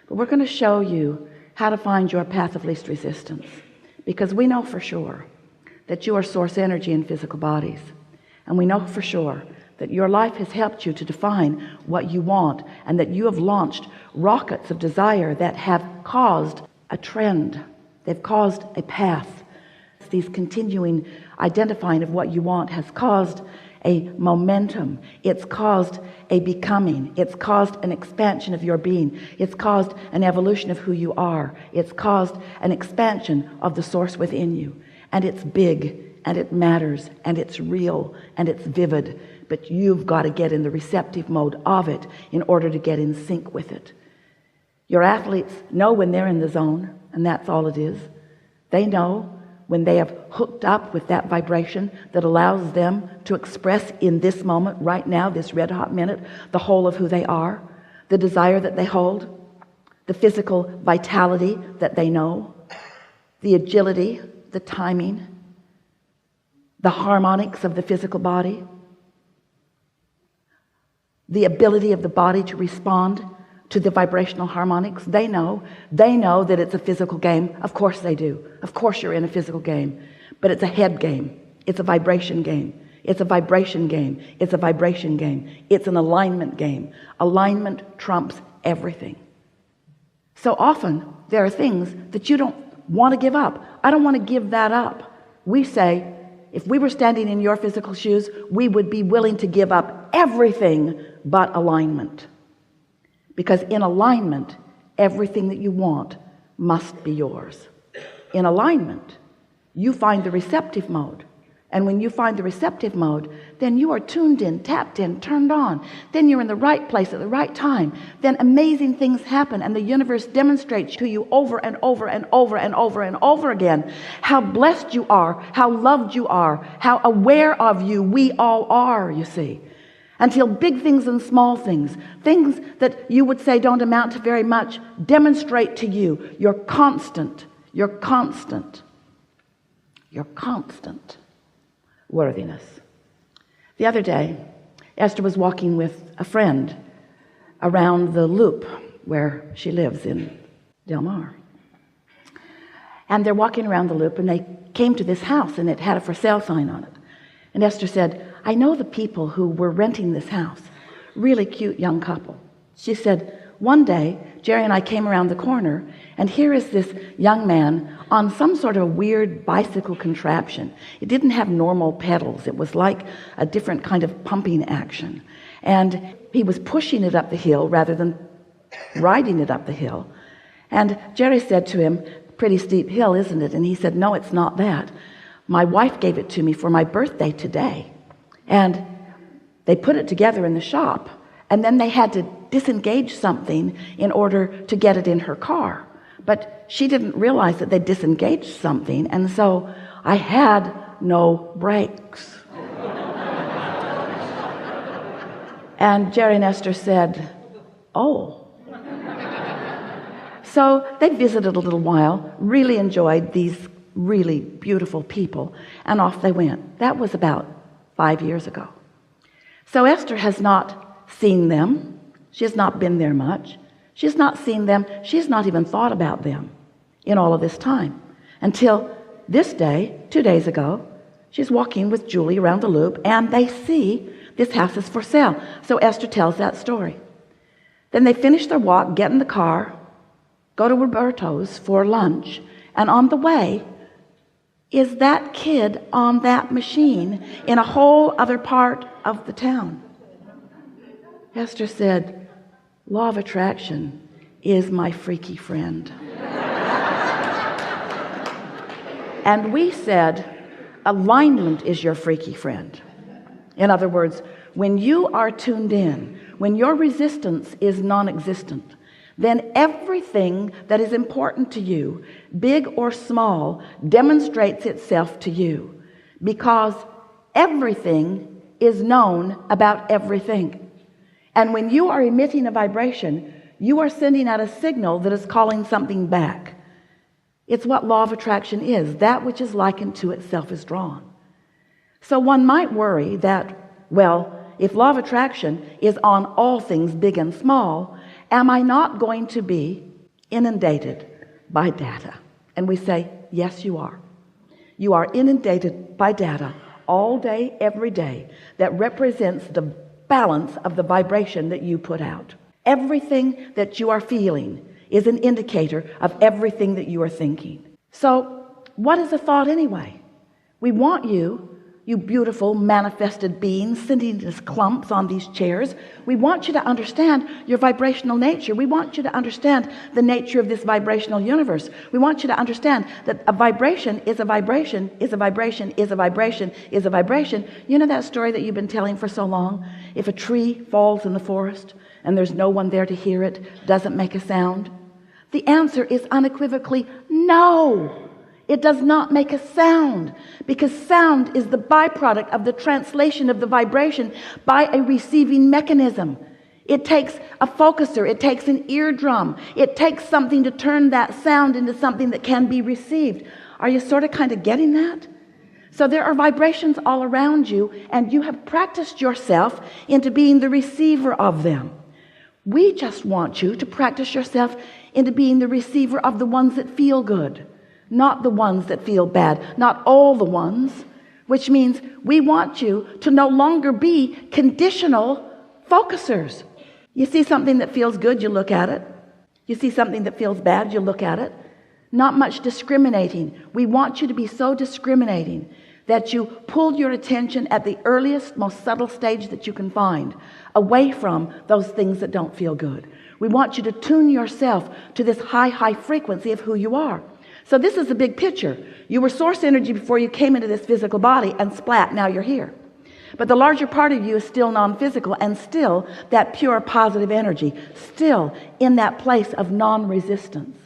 But we're going to show you how to find your path of least resistance, because we know for sure that you are source energy in physical bodies, and we know for sure that your life has helped you to define what you want, and that you have launched rockets of desire that have caused a trend. They've caused a path. These continuing identifying of what you want has caused a momentum. It's caused a becoming. It's caused an expansion of your being. It's caused an evolution of who you are. It's caused an expansion of the source within you. And it's big, and it matters, and it's real, and it's vivid. But you've got to get in the receptive mode of it in order to get in sync with it. Your athletes know when they're in the zone, and that's all it is. They know when they have hooked up with that vibration that allows them to express in this moment, right now, this red hot minute, the whole of who they are, the desire that they hold, the physical vitality that they know, the agility, the timing, the harmonics of the physical body, the ability of the body to respond to the vibrational harmonics. They know that it's a physical game. Of course they do. Of course you're in a physical game, but it's a head game. It's a vibration game. It's a vibration game. It's a vibration game. It's an alignment game. Alignment trumps everything. So often there are things that you don't want to give up. I don't want to give that up. We say, if we were standing in your physical shoes, we would be willing to give up everything but alignment. Because in alignment, everything that you want must be yours. In alignment, you find the receptive mode. And when you find the receptive mode, then you are tuned in, tapped in, turned on. Then you're in the right place at the right time. Then amazing things happen, and the universe demonstrates to you over and over and over and over and over again how blessed you are, how loved you are, how aware of you we all are, you see. Until big things and small things that you would say don't amount to very much, demonstrate to you your constant worthiness. The other day, Esther was walking with a friend around the loop where she lives in Del Mar. And they're walking around the loop, and they came to this house, and it had a for sale sign on it. And Esther said, I know the people who were renting this house. Really cute young couple. She said, one day, Jerry and I came around the corner, and here is this young man on some sort of weird bicycle contraption. It didn't have normal pedals. It was like a different kind of pumping action. And he was pushing it up the hill rather than riding it up the hill. And Jerry said to him, pretty steep hill, isn't it? And he said, no, it's not that. My wife gave it to me for my birthday today. And they put it together in the shop, and then they had to disengage something in order to get it in her car. But she didn't realize that they disengaged something, and so I had no brakes. And Jerry and Esther said, oh. So they visited a little while, really enjoyed these really beautiful people, and off they went. That was about 5 years ago. So Esther has not seen them. She has not been there much. She has not seen them. She has not even thought about them in all of this time. Until this day, 2 days ago, she's walking with Julie around the loop, and they see this house is for sale. So Esther tells that story. Then they finish their walk, get in the car, go to Roberto's for lunch, and on the way is that kid on that machine in a whole other part of the town. Esther said, law of attraction is my freaky friend. And we said, alignment is your freaky friend. In other words, when you are tuned in, when your resistance is non-existent, then everything that is important to you, big or small, demonstrates itself to you, because everything is known about everything. And when you are emitting a vibration, you are sending out a signal that is calling something back. It's what law of attraction is. That which is likened to itself is drawn. So one might worry that, well, if law of attraction is on all things big and small, am I not going to be inundated by data? And we say, yes, you are. You are inundated by data all day, every day, that represents the balance of the vibration that you put out. Everything that you are feeling is an indicator of everything that you are thinking. So what is a thought anyway? We want you beautiful manifested beings sitting in clumps on these chairs. We want you to understand your vibrational nature. We want you to understand the nature of this vibrational universe. We want you to understand that a vibration is a vibration, is a vibration, is a vibration, is a vibration. You know that story that you've been telling for so long? If a tree falls in the forest and there's no one there to hear it, doesn't make a sound? The answer is unequivocally no. It does not make a sound, because sound is the byproduct of the translation of the vibration by a receiving mechanism. It takes a focuser, it takes an eardrum, it takes something to turn that sound into something that can be received. Are you sort of kind of getting that? So there are vibrations all around you, and you have practiced yourself into being the receiver of them. We just want you to practice yourself into being the receiver of the ones that feel good, not the ones that feel bad, not all the ones, which means we want you to no longer be conditional focusers. You see something that feels good, you look at it. You see something that feels bad, you look at it. Not much discriminating. We want you to be so discriminating that you pull your attention at the earliest, most subtle stage that you can find, away from those things that don't feel good. We want you to tune yourself to this high frequency of who you are. So this is the big picture. You were source energy before you came into this physical body, and splat, now you're here. But the larger part of you is still non-physical, and still that pure positive energy, still in that place of non-resistance.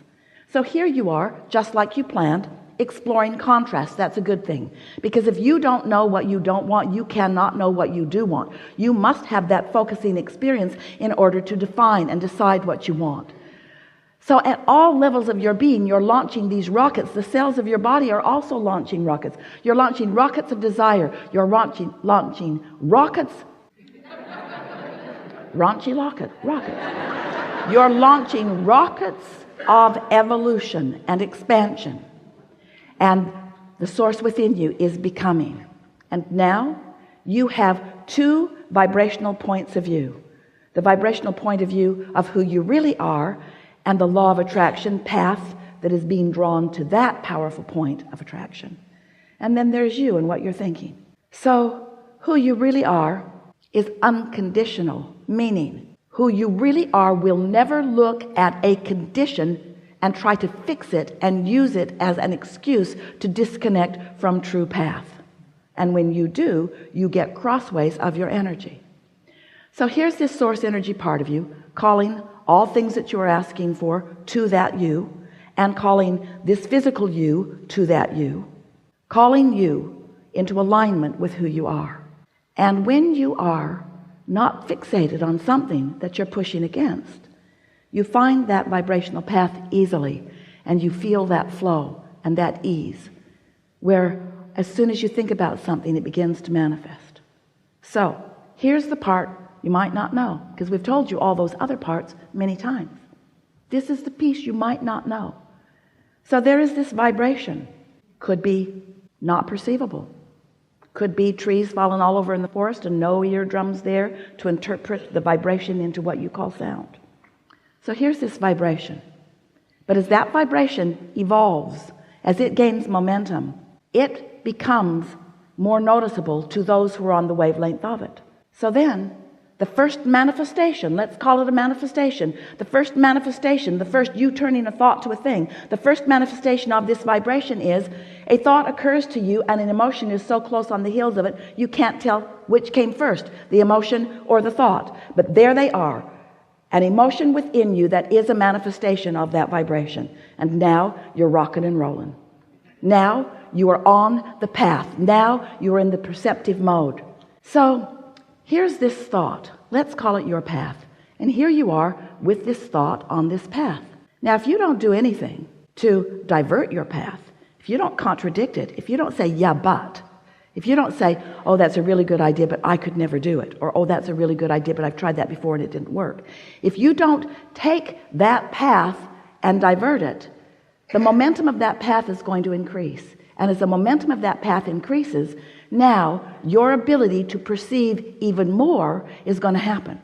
So here you are, just like you planned, exploring contrast. That's a good thing, because if you don't know what you don't want, you cannot know what you do want. You must have that focusing experience in order to define and decide what you want. So at all levels of your being, you're launching these rockets. The cells of your body are also launching rockets. You're launching rockets of desire. You're launching rockets. Rockets. You're launching rockets of evolution and expansion. And the source within you is becoming. And now you have two vibrational points of view. The vibrational point of view of who you really are, and the law of attraction path that is being drawn to that powerful point of attraction. And then there's you and what you're thinking. So who you really are is unconditional, meaning who you really are will never look at a condition and try to fix it and use it as an excuse to disconnect from true path. And when you do, you get crossways of your energy. So here's this source energy part of you calling all things that you are asking for to that you, and calling this physical you to that you, calling you into alignment with who you are. And when you are not fixated on something that you're pushing against, you find that vibrational path easily, and you feel that flow and that ease, where as soon as you think about something, it begins to manifest. So here's the part you might not know, because we've told you all those other parts many times. This is the piece you might not know. So there is this vibration. Could be not perceivable. Could be trees falling all over in the forest and no eardrums there to interpret the vibration into what you call sound. So here's this vibration. But as that vibration evolves, as it gains momentum, it becomes more noticeable to those who are on the wavelength of it. So then the first manifestation, let's call it a manifestation, the first you turning a thought to a thing, the first manifestation of this vibration is a thought occurs to you, and an emotion is so close on the heels of it you can't tell which came first, the emotion or the thought. But there they are, an emotion within you that is a manifestation of that vibration. And now you're rocking and rolling. Now you are on the path. Now you are in the perceptive mode. So here's this thought. Let's call it your path. And here you are with this thought on this path. Now, if you don't do anything to divert your path, if you don't contradict it, if you don't say, yeah, but, if you don't say, oh, that's a really good idea, but I could never do it, or oh, that's a really good idea, but I've tried that before and it didn't work. If you don't take that path and divert it, the momentum of that path is going to increase. And as the momentum of that path increases, now your ability to perceive even more is going to happen.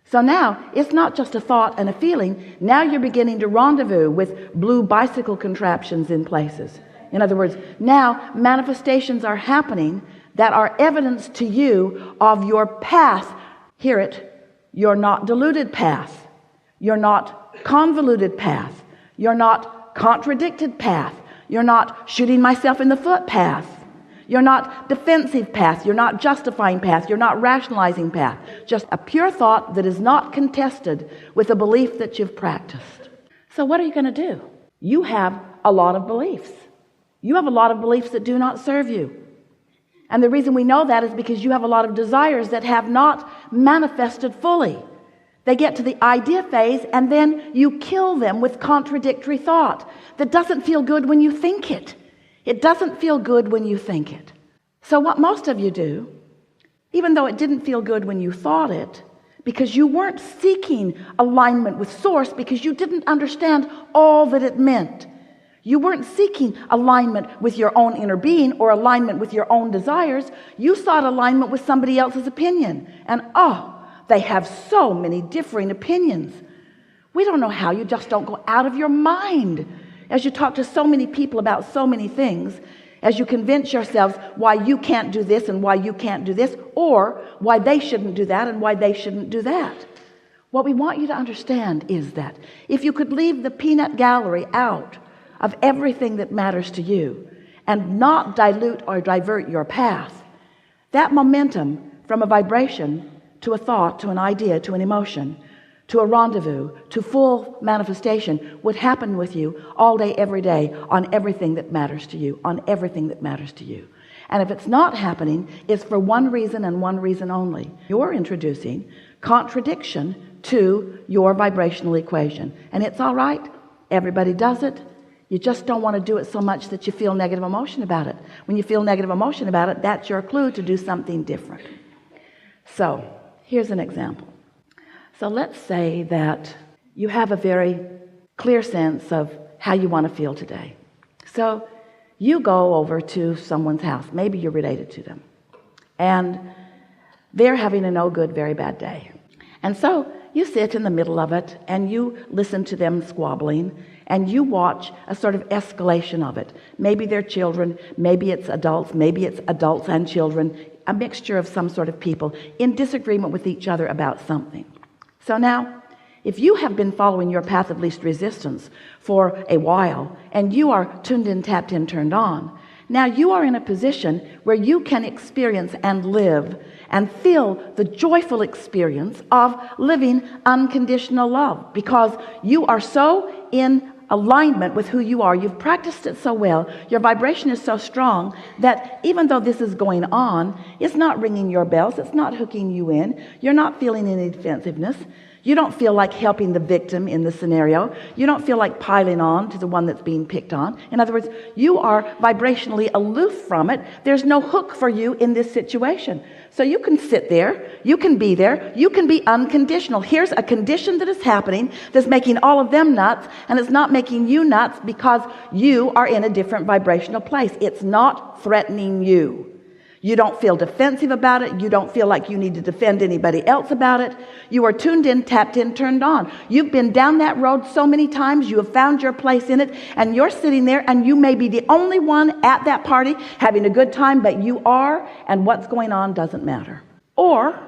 So now it's not just a thought and a feeling. Now you're beginning to rendezvous with blue bicycle contraptions in places. In other words, now manifestations are happening that are evidence to you of your path. Hear it, your not diluted path, your not convoluted path, your not contradicted path, you're not shooting myself in the foot path, you're not defensive path, you're not justifying path, you're not rationalizing path. Just a pure thought that is not contested with a belief that you've practiced. So what are you going to do? You have a lot of beliefs. You have a lot of beliefs that do not serve you. And the reason we know that is because you have a lot of desires that have not manifested fully. They get to the idea phase and then you kill them with contradictory thought that doesn't feel good when you think it. It doesn't feel good when you think it. So what most of you do, even though it didn't feel good when you thought it, because you weren't seeking alignment with source, because you didn't understand all that it meant. You weren't seeking alignment with your own inner being or alignment with your own desires. You sought alignment with somebody else's opinion. And they have so many differing opinions. We don't know how. You just don't go out of your mind as you talk to so many people about so many things, as you convince yourselves why you can't do this and why you can't do this, or why they shouldn't do that and why they shouldn't do that. What we want you to understand is that if you could leave the peanut gallery out of everything that matters to you and not dilute or divert your path, that momentum from a vibration to a thought, to an idea, to an emotion, to a rendezvous, to full manifestation would happen with you all day, every day, on everything that matters to you, on everything that matters to you. And if it's not happening, it's for one reason and one reason only. You're introducing contradiction to your vibrational equation. And it's all right. Everybody does it. You just don't want to do it so much that you feel negative emotion about it. When you feel negative emotion about it, that's your clue to do something different. So here's an example. So let's say that you have a very clear sense of how you want to feel today. So you go over to someone's house. Maybe you're related to them. And they're having a no good, very bad day. And so you sit in the middle of it and you listen to them squabbling and you watch a sort of escalation of it. Maybe they're children, maybe it's adults and children, a mixture of some sort of people in disagreement with each other about something. So now, if you have been following your path of least resistance for a while and you are tuned in, tapped in, turned on, now you are in a position where you can experience and live and feel the joyful experience of living unconditional love, because you are so in alignment with who you are. You've practiced it so well. Your vibration is so strong that even though this is going on, it's not ringing your bells. It's not hooking you in. You're not feeling any defensiveness. You don't feel like helping the victim in the scenario. You don't feel like piling on to the one that's being picked on. In other words, you are vibrationally aloof from it. There's no hook for you in this situation. So you can sit there, you can be there, you can be unconditional. Here's a condition that is happening that's making all of them nuts, and it's not making you nuts because you are in a different vibrational place. It's not threatening you. You don't feel defensive about it. You don't feel like you need to defend anybody else about it. You are tuned in, tapped in, turned on. You've been down that road so many times. You have found your place in it, and you're sitting there, and you may be the only one at that party having a good time, but you are, and what's going on doesn't matter. Or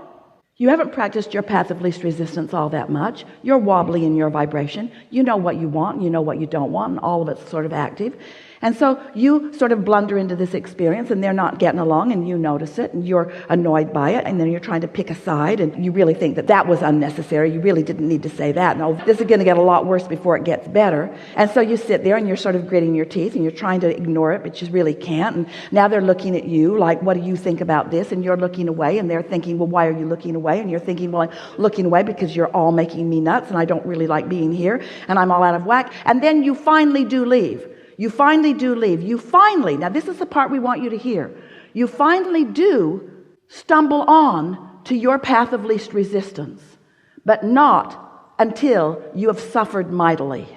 you haven't practiced your path of least resistance all that much. You're wobbly in your vibration. You know what you want, and you know what you don't want, and all of it's sort of active. And so you sort of blunder into this experience and they're not getting along, and you notice it and you're annoyed by it, and then you're trying to pick a side and you really think that that was unnecessary. You really didn't need to say that. No, this is going to get a lot worse before it gets better. And so you sit there and you're sort of gritting your teeth and you're trying to ignore it, but you really can't. And now they're looking at you like, what do you think about this? And you're looking away, and they're thinking, well, why are you looking away? And you're thinking, well, I'm looking away because you're all making me nuts and I don't really like being here and I'm all out of whack. And then you finally do leave. You finally do leave. You finally, now this is the part we want you to hear. You finally do stumble on to your path of least resistance, but not until you have suffered mightily.